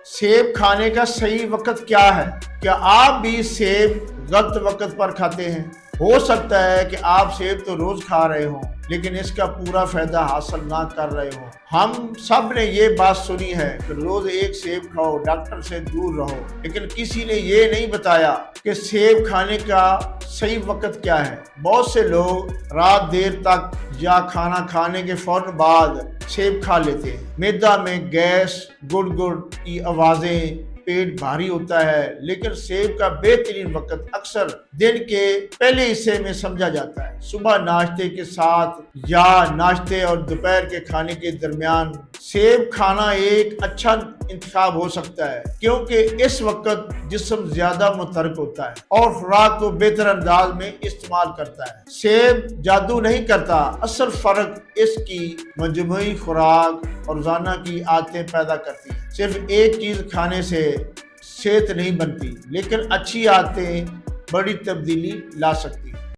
सेब खाने का सही वक्त क्या है? क्या आप भी सेब गलत वक्त पर खाते हैं? हो सकता है कि आप सेब तो रोज खा रहे हो लेकिन इसका पूरा फायदा हासिल ना कर रहे हो। हम सब ने ये बात सुनी है कि रोज एक सेब खाओ, डॉक्टर से दूर रहो, लेकिन किसी ने ये नहीं बताया कि सेब खाने का सही वक्त क्या है। बहुत से लोग रात देर तक या खाना खाने के फौरन बाद सेब खा लेते हैं। मैदा में गैस, गुड़ की आवाजें, पेट भारी होता है, लेकिन सेब का बेहतरीन वक्त अक्सर दिन के पहले हिस्से में समझा जाता है। सुबह नाश्ते के साथ या नाश्ते और दोपहर के खाने के दरमियान सेब खाना एक अच्छा इंतखाब हो सकता है, क्योंकि इस वक्त जिस्म ज्यादा मुतहर्रिक होता है और खुराक को बेहतर अंदाज में इस्तेमाल करता है। सेब जादू नहीं करता, असल फर्क इसकी मजमूई खुराक और रोजाना की आदतें पैदा करती है। सिर्फ एक चीज खाने से सेहत नहीं बनती, लेकिन अच्छी आदतें बड़ी तब्दीली ला सकती हैं।